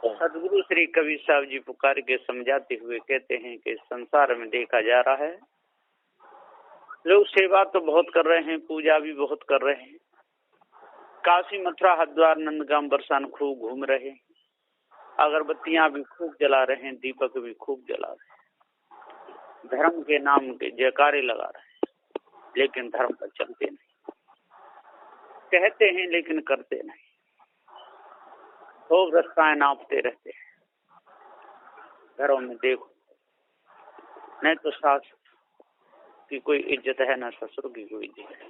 सदगुरु श्री कबीर साहब जी पुकार के समझाते हुए कहते हैं कि संसार में देखा जा रहा है, लोग सेवा तो बहुत कर रहे हैं, पूजा भी बहुत कर रहे हैं, काशी मथुरा हरिद्वार नंदगाम बरसान खूब घूम रहे हैं, अगरबत्तियां भी खूब जला रहे हैं, दीपक भी खूब जला रहे हैं, धर्म के नाम के जयकारे लगा रहे हैं, लेकिन धर्म पर चलते नहीं, कहते हैं लेकिन करते नहीं, खूब रास्ताएं नापते रहते हैं। घरों में देखो, नहीं तो सास की कोई इज्जत है, न ससुर की कोई इज्जत है,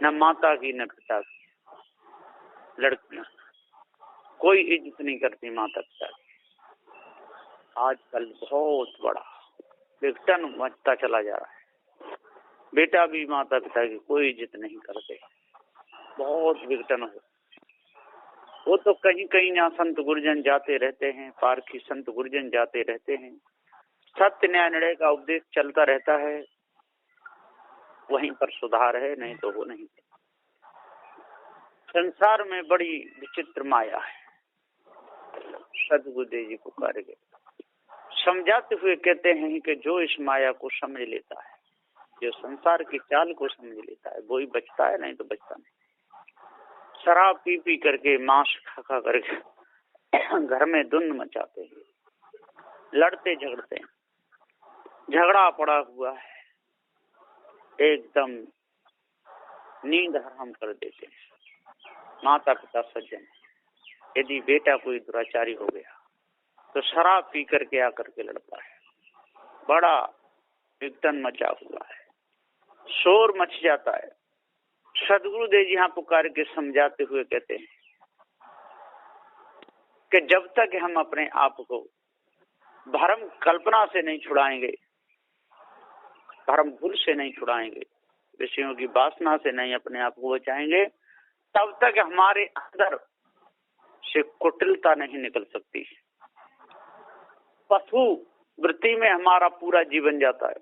न माता की न पिता की। लड़कियां कोई इज्जत नहीं करती माता पिता की। आजकल बहुत बड़ा विघटन मचता चला जा रहा है। बेटा भी माता पिता की कोई इज्जत नहीं करते, बहुत विघटन हो। वो तो कहीं कहीं यहाँ संत गुरुजन जाते रहते हैं, पारखी संत गुरुजन जाते रहते हैं, सत्य न्याय निर्णय का उपदेश चलता रहता है, वहीं पर सुधार है, नहीं तो वो नहीं। संसार में बड़ी विचित्र माया है। सदगुरुदेव जी पुकार के समझाते हुए कहते हैं कि जो इस माया को समझ लेता है, जो संसार की चाल को समझ लेता है, वो ही बचता है, नहीं तो बचता नहीं। शराब पी पी करके, मांस खा खा करके घर में धुंध मचाते हैं, लड़ते झगड़ते हैं, झगड़ा पड़ा हुआ है, एकदम नींद हराम कर देते हैं। माता पिता सज्जन, यदि बेटा कोई दुराचारी हो गया तो शराब पी करके आकर के लड़ता है, बड़ा विघटन मचा हुआ है, शोर मच जाता है। सदगुरुदेव जी यहाँ पुकार के समझाते हुए कहते हैं कि जब तक हम अपने आप को भ्रम कल्पना से नहीं छुड़ाएंगे, भ्रम भूल से नहीं छुड़ाएंगे, विषयों की वासना से नहीं अपने आप को बचाएंगे, तब तक हमारे अंदर से कुटिलता नहीं निकल सकती। पशु वृत्ति में हमारा पूरा जीवन जाता है।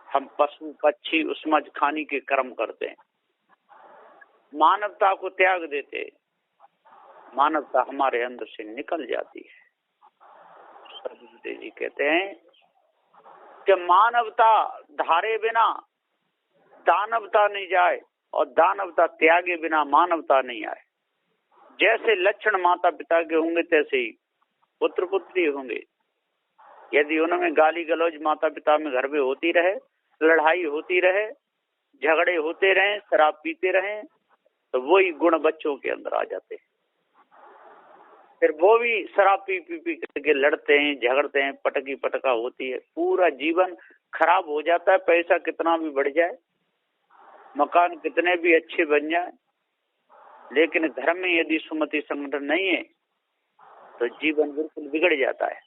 हम पशु पक्षी उसमझ खानी के कर्म करते हैं, मानवता को त्याग देते, मानवता हमारे अंदर से निकल जाती है। सदगुरुदेव जी कहते हैं कि मानवता धारे बिना दानवता नहीं जाए, और दानवता त्यागे बिना मानवता नहीं आए। जैसे लक्षण माता पिता के होंगे, तैसे ही पुत्र पुत्री होंगे। यदि उनमें गाली गलौज माता पिता में घर में होती रहे, लड़ाई होती रहे, झगड़े होते रहे, शराब पीते रहे, तो वही गुण बच्चों के अंदर आ जाते हैं। फिर वो भी शराब पी पी पी करके लड़ते हैं, झगड़ते हैं, पटकी पटका होती है, पूरा जीवन खराब हो जाता है। पैसा कितना भी बढ़ जाए, मकान कितने भी अच्छे बन जाए, लेकिन धर्म में यदि सुमति संगठन नहीं है तो जीवन बिल्कुल बिगड़ जाता है,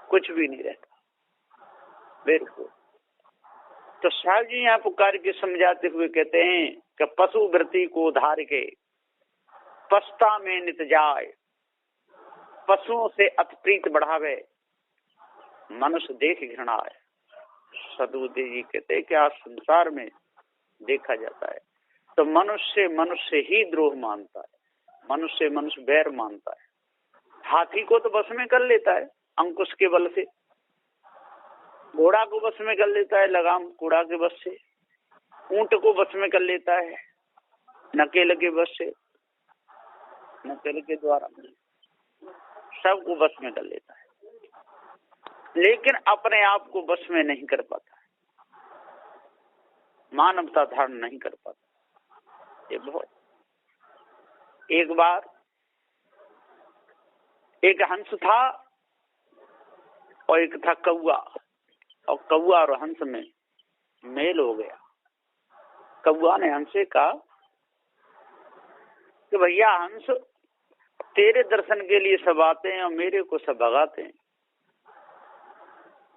कुछ भी नहीं रहता बिल्कुल। तो साहब जी यहाँ पुकार के समझाते हुए कहते हैं कि पशु वृत्ति को धार के पस्ता में नित जाए, पशुओं से अतिप्रीत बढ़ावे, मनुष्य देख घृणा है। सदगुरुदेव जी कहते हैं कि आज संसार में देखा जाता है तो मनुष्य ही द्रोह मानता है, मनुष्य बैर मानता है। हाथी को तो बस में कर लेता है अंकुश के बल से, घोड़ा को बस में कर लेता है लगाम कूड़ा के बस से, ऊंट को बस में कर लेता है नकेल के बस से, नकेल के द्वारा सबको बस में कर लेता है, लेकिन अपने आप को बस में नहीं कर पाता, मानवता धारण नहीं कर पाता। ये बहुत। एक बार एक हंस था और एक था कौआ, और कौआ और हंस में मेल हो गया। कौआ ने हंस से कहा कि भैया हंस, तेरे दर्शन के लिए सब आते हैं और मेरे को सब भगाते हैं,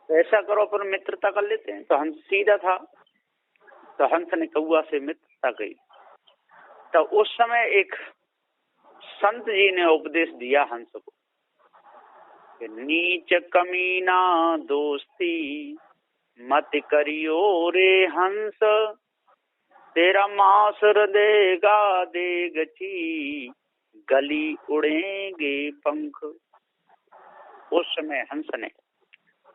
तो ऐसा करो अपन मित्रता कर लेते हैं। तो हंस सीधा था, तो हंस ने कौआ से मित्रता की। तो उस समय एक संत जी ने उपदेश दिया हंस को कि नीच कमीना दोस्ती मत करियो रे हंस, तेरा मांस देगा देगची गली उड़ेंगे पंख। उस समय हंस ने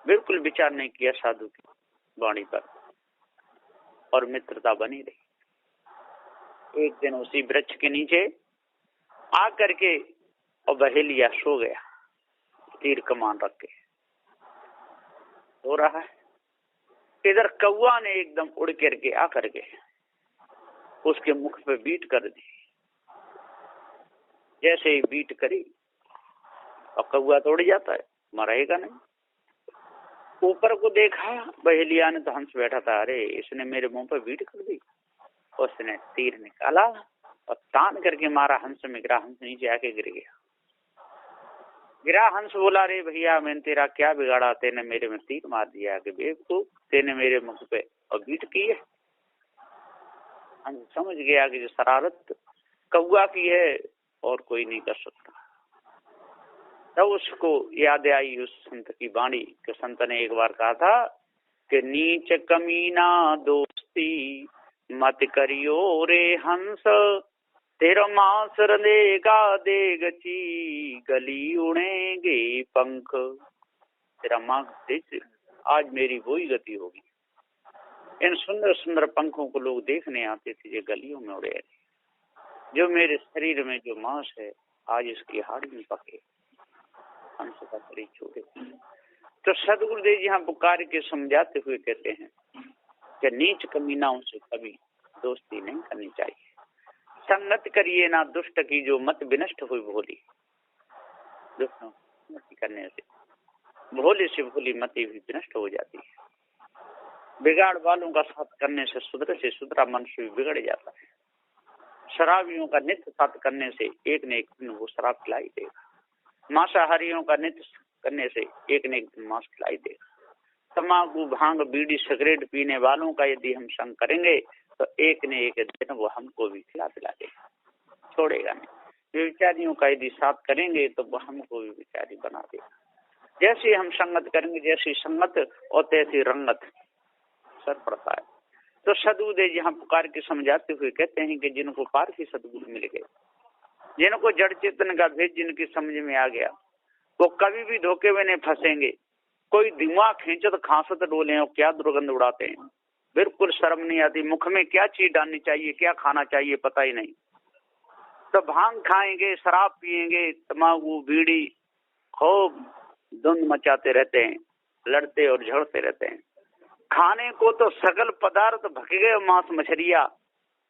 बिल्कुल विचार नहीं किया साधु की वाणी पर और मित्रता बनी रही। एक दिन उसी वृक्ष के नीचे आकर के और बहेलिया सो गया, तीर कमान रख के हो रहा है। इधर कौवा ने एकदम उड़ करके आकर के उसके मुख पे बीट कर दी। जैसे ही बीट करी और कौवा तो उड़ जाता है, मरेगा नहीं। ऊपर को देखा बहेलिया ने तो हंस बैठा था, अरे इसने मेरे मुंह पर बीट कर दी। उसने तीर निकाला और तान करके मारा, हंस में गिरा। हंस नीचे आके गिर गया। गिरा हंस बोला, रे भैया मैंने तेरा क्या बिगाड़ा, तेने मेरे में तीर मार दिया कि बेवकूफ, तेने मेरे मुख पे और बीट की है। हंस समझ गया कि जो शरारत कौवा की है और कोई नहीं कर सकता। तब उसको याद आई उस संत की वाणी कि संत ने एक बार कहा था कि नीच कमीना दोस्ती मत करियो रे हंस, तेरा मांस रंधेगा देगची गली उड़ेंगे पंख। तेरा मांस आज मेरी वही गति होगी। इन सुंदर सुंदर पंखों को लोग देखने आते थे जो गलियों में उड़े। जो मेरे शरीर में जो मांस है आज इसकी हाड़ी में पके, हंस का शरीर छोड़े। तो सदगुरुदेव जी यहाँ पुकार के समझाते हुए कहते हैं कि नीच कमीनाओं से कभी दोस्ती नहीं करनी चाहिए। संगत करिए ना दुष्ट की जो मत विनष्ट हुई भोली। दुष्टों करने से भोले से भोली मति भी विनष्ट हो जाती है। बिगाड़ वालों का साथ करने से सुधरा मनुष्य भी बिगड़ जाता है। शराबियों का नित्य साथ करने से एक न एक दिन वो शराब खिलाई देगा। मांसाहारियों का नित्य करने से एक न एक दिन मांस खिलाई देगा। तम्बाकू भांग बीड़ी सिगरेट पीने वालों का यदि हम संग करेंगे तो एक न एक दिन वो हमको भी खिला पिला देगा, छोड़ेगा नहीं। विचारियों का यदि साथ करेंगे तो वो हमको भी विचारी बना देगा। जैसे हम संगत करेंगे, जैसी संगत और तैसी रंगत सर पड़ता है। तो सदगुरुदेव यहाँ पुकार के समझाते हुए कहते हैं कि जिनको पारसी सदगुरु मिल गए, जिनको जड़ चेतन का भेद जिनकी समझ में आ गया, वो कभी भी धोखे में नहीं फंसेंगे। कोई दिमाग खींचत खांसत डोले और क्या दुर्गंध उड़ाते हैं, बिल्कुल शर्म नहीं आती। मुख में क्या चीज डालनी चाहिए, क्या खाना चाहिए पता ही नहीं। तो भांग खाएंगे, शराब पिएंगे, तम्बाकू बीड़ी खूब धुंध मचाते रहते हैं, लड़ते और झड़ते रहते हैं। खाने को तो सकल पदार्थ भग गए मांस मछलिया,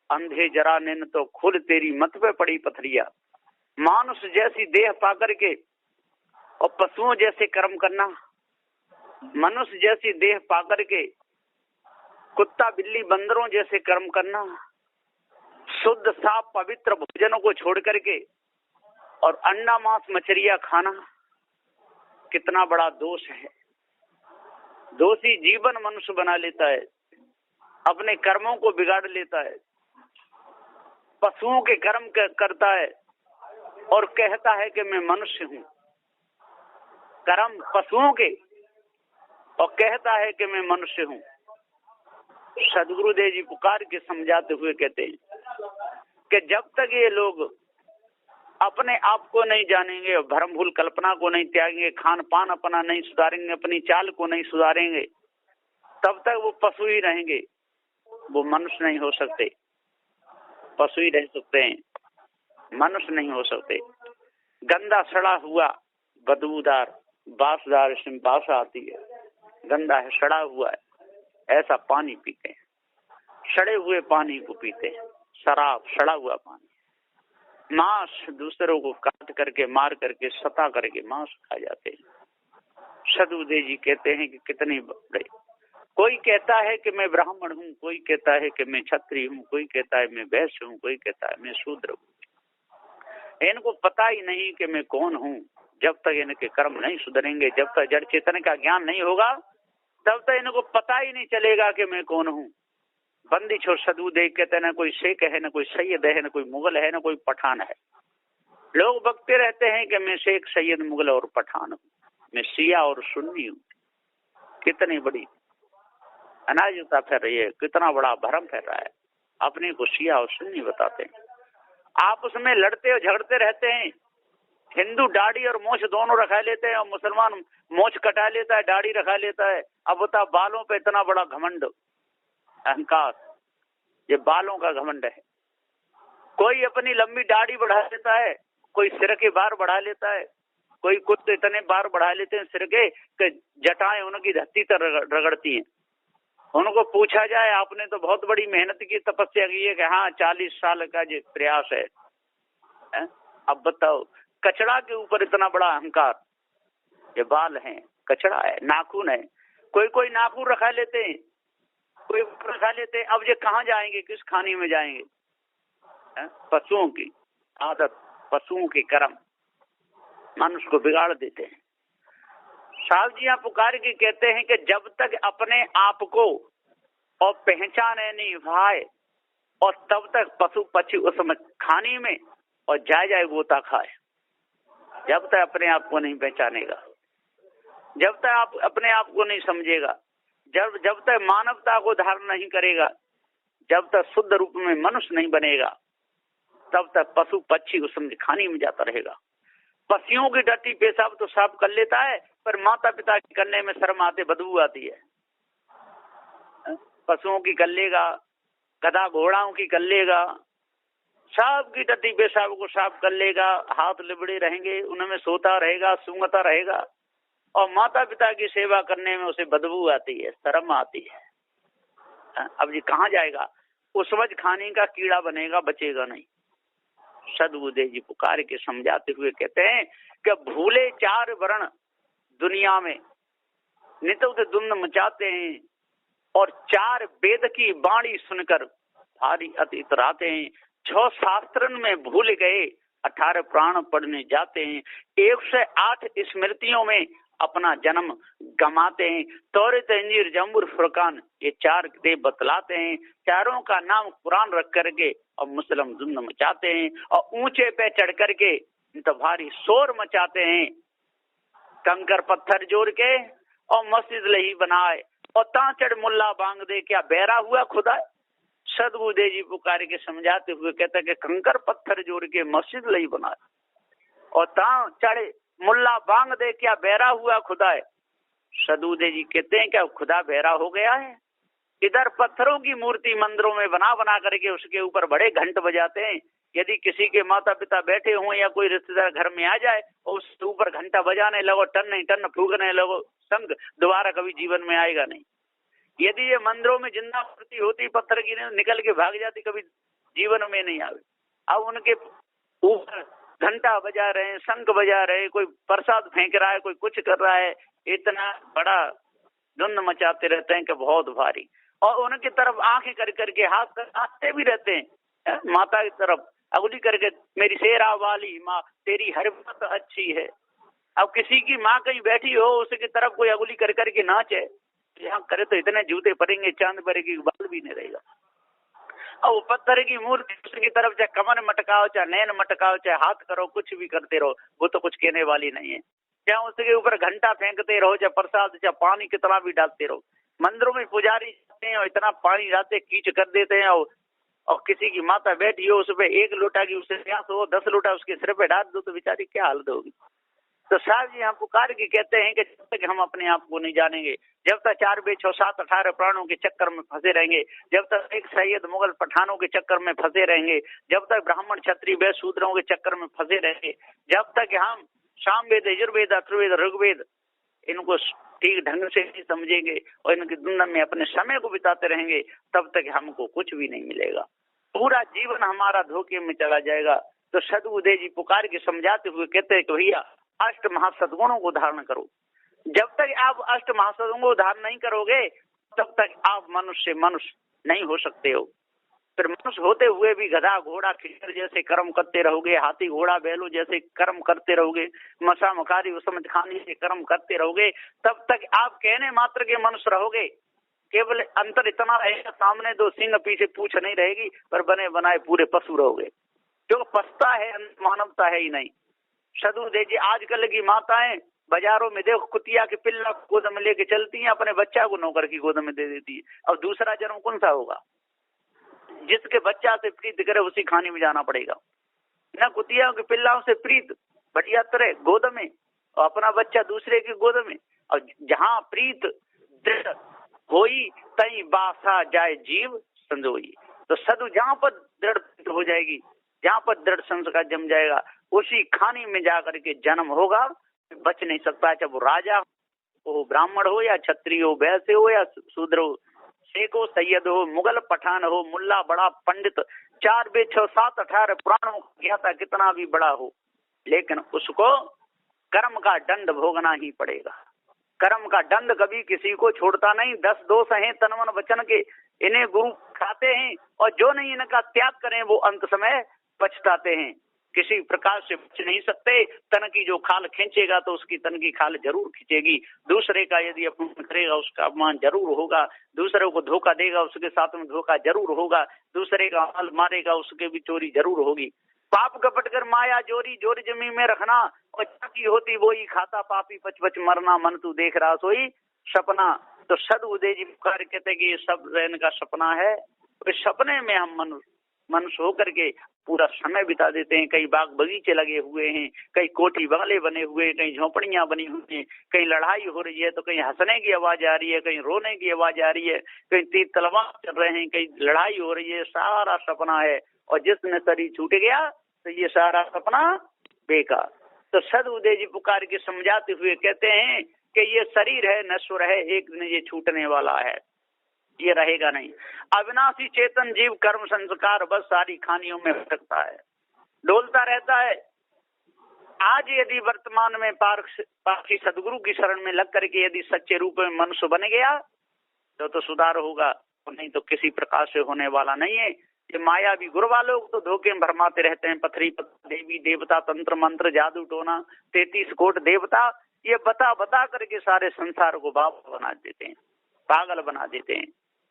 अंधे जरा ने तो खुद तेरी मत पे पड़ी पथरिया। मानुष जैसी देह पाकर के और पशुओं जैसे कर्म करना, मनुष्य जैसी देह पाकर के कुत्ता बिल्ली बंदरों जैसे कर्म करना, शुद्ध साफ पवित्र भोजनों को छोड़ करके और अंडा मांस मछलियां खाना कितना बड़ा दोष है। दोषी जीवन मनुष्य बना लेता है, अपने कर्मों को बिगाड़ लेता है, पशुओं के कर्म करता है और कहता है कि मैं मनुष्य हूं। कर्म पशुओं के और कहता है कि मैं मनुष्य हूं। सदगुरुदेव जी पुकार के समझाते हुए कहते हैं कि जब तक ये लोग अपने आप को नहीं जानेंगे और भ्रम भूल कल्पना को नहीं त्यागेंगे, खान पान अपना नहीं सुधारेंगे, अपनी चाल को नहीं सुधारेंगे, तब तक वो पशु ही रहेंगे। वो मनुष्य नहीं हो सकते। पशु ही रह सकते हैं, मनुष्य नहीं हो सकते। गंदा सड़ा हुआ बदबूदार बासदार इसमें बास आती है, गंदा है, सड़ा हुआ है, ऐसा पानी पीते हैं। सड़े हुए पानी को पीते हैं, शराब, सड़ा हुआ पानी। मांस दूसरों को काट करके मार करके सता करके मांस खा जाते हैं। सदगुरुदेव जी कहते हैं कि कितने बड़े। कोई कहता है कि मैं ब्राह्मण हूँ, कोई कहता है कि मैं क्षत्रिय हूँ, कोई कहता है मैं वैश्य हूँ, कोई कहता है मैं शूद्र हूँ। इनको पता ही नहीं कि मैं कौन हूँ। जब तक इनके कर्म नहीं सुधरेंगे, जब तक जड़ चेतन का ज्ञान नहीं होगा, तब तक इनको पता ही नहीं चलेगा कि मैं कौन हूँ। बंदी छोड़ सदगुरुदेव कहते हैं, ना कोई शेख है, ना कोई सैयद है, ना कोई मुगल है, ना कोई पठान है। लोग बकते रहते हैं कि मैं शेख सैयद मुगल और पठान हूँ, मैं शिया और सुन्नी हूँ। कितनी बड़ी अनाजता फैल रही है, कितना बड़ा भ्रम फैल रहा है। अपने को शिया और सुन्नी बताते हैं। आपस में लड़ते और झगड़ते रहते हैं। हिंदू दाढ़ी और मोछ दोनों रखा लेते हैं और मुसलमान मोछ कटा लेता है, दाढ़ी रखा लेता है। अब बता, बालों पे इतना बड़ा घमंड, अहंकार, ये बालों का घमंड है। कोई अपनी लंबी दाढ़ी बढ़ा लेता है, कोई सिर के बार बढ़ा लेता है, कोई कुछ तो इतने बार बढ़ा लेते हैं सिर के कि जटाएं उनकी धरती तर रगड़ती हैं। उनको पूछा जाए, आपने तो बहुत बड़ी मेहनत की, तपस्या की है, कि हाँ 40 साल का जो प्रयास है। अब बताओ, कचड़ा के ऊपर इतना बड़ा अहंकार। ये बाल हैं, कचड़ा है, नाखून है, कोई नाखून रखा लेते हैं, कोई रखा लेते हैं। अब ये कहाँ जाएंगे, किस खाने में जाएंगे? पशुओं की आदत, पशुओं के कर्म मनुष्य को बिगाड़ देते हैं। साहब जी यहाँ पुकार के कहते हैं कि जब तक अपने आप को और पहचाने नहीं भाई, और तब तक पशु पक्षी उसमें खाने में और जाए गोता खाए। जब तक अपने आप को नहीं पहचानेगा, जब तक आप अपने आप को नहीं समझेगा, जब तक मानवता को धारण नहीं करेगा, जब तक शुद्ध रूप में मनुष्य नहीं बनेगा, तब तक पशु पक्षी उसमें खाने में जाता रहेगा। पक्षियों की डटी पेशाब तो साफ कर लेता है, पर माता पिता की करने में शर्म आते, बदबू आती है। पशुओं की कर लेगा, गधा घोड़ाओं की कर लेगा, सबकी डटी पेशाब को साफ कर लेगा, हाथ लिबड़े रहेंगे, उनमें सोता रहेगा, सूंघता रहेगा, और माता पिता की सेवा करने में उसे बदबू आती है, शर्म आती है। अब ये कहाँ जाएगा? उसमझ खाने का कीड़ा बनेगा, बचेगा नहीं। सदगुरुदेव जी पुकार के समझाते हुए कहते हैं कि भूले 4 वर्ण दुनिया में नित धुंध मचाते हैं, और 4 वेद की वाणी सुनकर भारी अति इतराते हैं। 6 शास्त्रन में भूल गए, 18 प्राण पढ़ने जाते हैं। 108 स्मृतियों में अपना जन्म गमाते हैं। तौरेत, इंजीर, जंबूर, फुरकान, ये 4 किताब बतलाते हैं। चारों का नाम कुरान रख करके और मुस्लिम धुंध मचाते हैं, और ऊंचे पे चढ़ करके तो भारी शोर मचाते हैं। कंकर पत्थर जोड़ के और मस्जिद लही बनाए, और तांचड़ मुल्ला बांग दे, क्या बहरा हुआ खुदा? सदगुरुदेव जी पुकार के समझाते हुए कहते हैं कि कंकर पत्थर जोड़ के मस्जिद लही बनाए, और तांचड़ मुल्ला बांग दे, क्या बहरा हुआ खुदा है? सदगुरुदेव जी कहते हैं क्या खुदा बहरा हो गया है? इधर पत्थरों की मूर्ति मंदिरों में बना बना करके उसके ऊपर बड़े घंट बजाते हैं। यदि किसी के माता पिता बैठे हों या कोई रिश्तेदार घर में आ जाए और उसके ऊपर घंटा बजाने लगो, टन नहीं टन फूकने लगो, संग दोबारा कभी जीवन में आएगा नहीं। यदि ये मंदिरों में जिंदा मूर्ति होती पत्थर की, निकल के भाग जाती, कभी जीवन में नहीं आवे। अब उनके ऊपर घंटा बजा रहे हैं, शंख बजा रहे हैं, कोई प्रसाद फेंक रहा है, कोई कुछ कर रहा है, इतना बड़ा धुंध मचाते रहते हैं कि बहुत भारी। और उनकी तरफ आंखें कर करके हाथ हाथते भी रहते हैं, माता की तरफ अगली करके, मेरी शेरा वाली माँ तेरी हर बात अच्छी है। अब किसी की माँ कहीं बैठी हो, उसकी तरफ कोई अगली कर करके नाचे, यहाँ करे तो इतने जूते पड़ेंगे, चांद पड़ेगी, बाल भी नहीं रहेगा। और वो पत्थर की मूर्ति, उसकी तरफ चाहे कमर मटकाओ, चाहे नैन मटकाओ, चाहे हाथ करो, कुछ भी करते रहो, वो तो कुछ कहने वाली नहीं है। चाहे उसके ऊपर घंटा फेंकते रहो, चाहे प्रसाद, चाहे पानी कितना भी डालते रहो। मंदिरों में पुजारी जाते हैं और इतना पानी डालते, कीच कर देते हैं, और किसी की माता बैठी हो, उस पर 1 लोटा की उससे प्यास हो, 10 लोटा उसके सिर पे डाल दो, तो बेचारी क्या हालत होगी? तो साहब जी यहाँ पुकार के कहते हैं कि जब तक हम अपने आप को नहीं जानेंगे, जब तक 4 वेद 6 7 18 प्राणों के चक्कर में फंसे रहेंगे, जब तक एक सैयद मुगल पठानों के चक्कर में फंसे रहेंगे, जब तक ब्राह्मण क्षत्रिय वैश्य शूद्रों के चक्कर में फंसे रहेंगे, जब तक हम सामवेद, यजुर्वेद, अथर्ववेद, ऋग्वेद इनको ठीक ढंग से नहीं समझेंगे और इनकी दुनिया में अपने समय को बिताते रहेंगे, तब तक हमको कुछ भी नहीं मिलेगा। पूरा जीवन हमारा धोखे में चला जाएगा। तो सदगुरुदेव जी पुकार के समझाते हुए कहते हैं कि भैया, 8 महासद्गुणों को धारण करो। जब तक आप 8 महासद्गुणों को धारण नहीं करोगे, तब तक आप मनुष्य नहीं हो सकते हो। फिर मनुष्य होते हुए भी गधा घोड़ा खिचड़ जैसे कर्म करते रहोगे, हाथी घोड़ा बैलो जैसे कर्म करते रहोगे, मसा मकारी उसमें खाने से कर्म करते रहोगे, तब तक आप कहने मात्र के मनुष्य रहोगे। केवल अंतर इतना रहेगा, सामने 2 सिंह पीछे पूंछ नहीं रहेगी, पर बने बनाए पूरे पशु रहोगे, क्योंकि पछता है, मानवता है ही नहीं। सदगुरुदेव जी आजकल की माताएं बाजारों में देखो, कुतिया के पिल्ला गोद में लेके चलती हैं, अपने बच्चा को नौकर की गोद में दे देती है। अब दूसरा जन्म कौन सा होगा? जिसके बच्चा से प्रीत करे उसी खाने में जाना पड़ेगा। न कुतिया के पिल्लाओं से प्रीत बढ़िया तरह गोद में, और अपना बच्चा दूसरे की गोद में। और जहाँ प्रीत दृढ़ होई तई बासा जाए जीव संजोई। तो सदु जहाँ पर दृढ़ हो जाएगी, जहाँ पर दृढ़ संस्कार जम जाएगा, उसी खानी में जाकर के जन्म होगा, बच नहीं सकता। चाहे वो राजा हो, ब्राह्मण हो, या क्षत्रिय हो, वैश्य हो, या शूद्र हो, शेख हो, सैयद हो, मुगल पठान हो, मुल्ला बड़ा पंडित, 4 वेद 6 7 18 पुराणों ज्ञाता कितना भी बड़ा हो, लेकिन उसको कर्म का दंड भोगना ही पड़ेगा। कर्म का दंड कभी किसी को छोड़ता नहीं। 10 दोष हैं तन मन वचन के, इन्हें गुरु खाते हैं, और जो नहीं इनका त्याग करें वो अंत समय पछताते हैं। किसी प्रकार से बच नहीं सकते। तन की जो खाल खींचेगा तो उसकी तन की खाल जरूर खींचेगी। दूसरे का यदि अपमान करेगा उसका अपमान जरूर होगा। दूसरे को धोखा देगा उसके साथ में धोखा जरूर होगा। दूसरे का माल मारेगा उसके भी चोरी जरूर होगी। पाप कपट कर माया जोरी, जोरी जमी में रखना, और की होती वो ही खाता, पापी पच पच मरना, मन तू देख रहा सोई सपना। तो सदउदय जी पुकार कहते कि ये सब इनका सपना है। इस सपने में हम मनुष्य होकर के पूरा समय बिता देते हैं। कई बाग बगीचे लगे हुए हैं, कई कोठी बंगले बने हुए हैं, कई झोपड़ियां बनी हुई हैं, कहीं लड़ाई हो रही है तो कहीं हंसने की आवाज आ रही है, कहीं रोने की आवाज आ रही है, कहीं तीर तलवार चल रहे हैं, कहीं लड़ाई हो रही है। सारा सपना है, और जिसने शरीर छूट गया तो ये सारा सपना बेकार। तो सदउदय जी पुकार के समझाते हुए कहते हैं कि ये शरीर है, नश्वर है, एक दिन ये छूटने वाला है, ये रहेगा नहीं। अविनाशी चेतन जीव कर्म संस्कार बस सारी खानियों में भटकता है, डोलता रहता है। आज यदि वर्तमान में पारसी सदगुरु की शरण में लग करके यदि सच्चे रूप में मनुष्य बन गया तो सुधार होगा, नहीं तो किसी प्रकार से होने वाला नहीं है। ये माया भी गुरवा लोग तो धोखे में भरमाते रहते हैं। पथरी देवी देवता, तंत्र मंत्र, जादू टोना, 33 कोट देवता, ये बता बता करके सारे संसार को बाबा बना देते हैं, पागल बना देते हैं।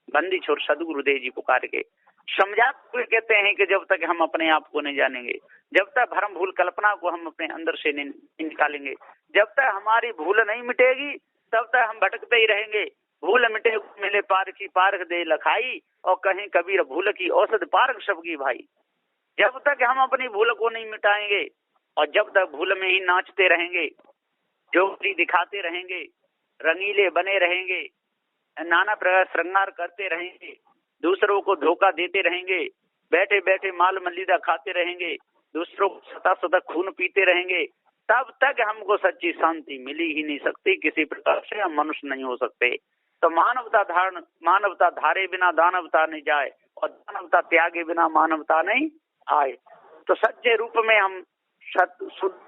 बंदी छोड़ सदगुरुदेव जी पुकार के समझाते हुए कहते हैं कि जब तक हम अपने आप को नहीं जानेंगे, जब तक भरम भूल कल्पना को हम अपने अंदर से नहीं निकालेंगे, जब तक हमारी भूल नहीं मिटेगी तब तक हम भटकते ही रहेंगे। भूल मिटे मिले पार की पारख दे लखाई, और कहीं कबीर भूल की औसत पारख सबकी भाई। जब तक हम अपनी भूल को नहीं मिटाएंगे और जब तक भूल में ही नाचते रहेंगे, जोड़ी दिखाते रहेंगे, रंगीले बने रहेंगे, नाना प्रकार श्रृंगार करते रहेंगे, दूसरों को धोखा देते रहेंगे, बैठे बैठे माल मलिदा खाते रहेंगे, दूसरों को सता सता खून पीते रहेंगे, तब तक हमको सच्ची शांति मिली ही नहीं सकती। किसी प्रकार से हम मनुष्य नहीं हो सकते। तो मानवता धारे बिना दानवता नहीं जाए, और दानवता त्यागे बिना मानवता नहीं आए। तो सच्चे रूप में हम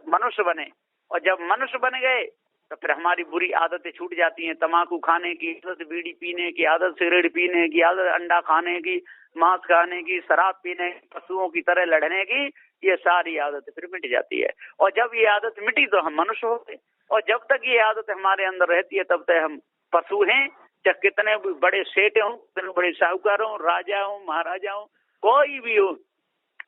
मनुष्य बने, और जब मनुष्य बन गए तो फिर हमारी बुरी आदतें छूट जाती हैं। तम्बाकू खाने की आदत, बीड़ी पीने की आदत, सिगरेट पीने की आदत, अंडा खाने की, मांस खाने की, शराब पीने की, पशुओं की तरह लड़ने की, ये सारी आदतें फिर मिट जाती है। और जब ये आदत मिटी तो हम मनुष्य हो गए। और जब तक ये आदत हमारे अंदर रहती है तब तक हम पशु हैं। चाहे कितने भी बड़े सेठ हों, कितने बड़े साहूकार हों, राजा हों, महाराजा हों, कोई भी हो,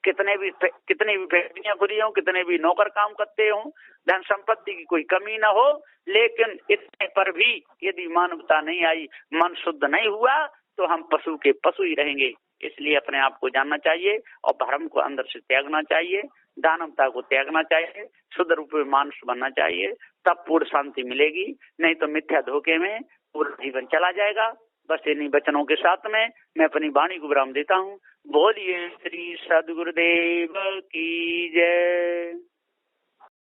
कितनी भी फैक्ट्रियां खुली हों, कितने भी नौकर काम करते हों, धन संपत्ति की कोई कमी ना हो, लेकिन इतने पर भी यदि मानवता नहीं आई, मन शुद्ध नहीं हुआ, तो हम पशु के पशु ही रहेंगे। इसलिए अपने आप को जानना चाहिए और भ्रम को अंदर से त्यागना चाहिए, दानवता को त्यागना चाहिए, शुद्ध रूप में मानुष बनना चाहिए, तब पूर्ण शांति मिलेगी। नहीं तो मिथ्या धोखे में पूरा जीवन चला जाएगा। बस इन्हीं वचनों के साथ में मैं अपनी वाणी को विराम देता हूँ। बोलिए श्री सद्गुरुदेव की जय।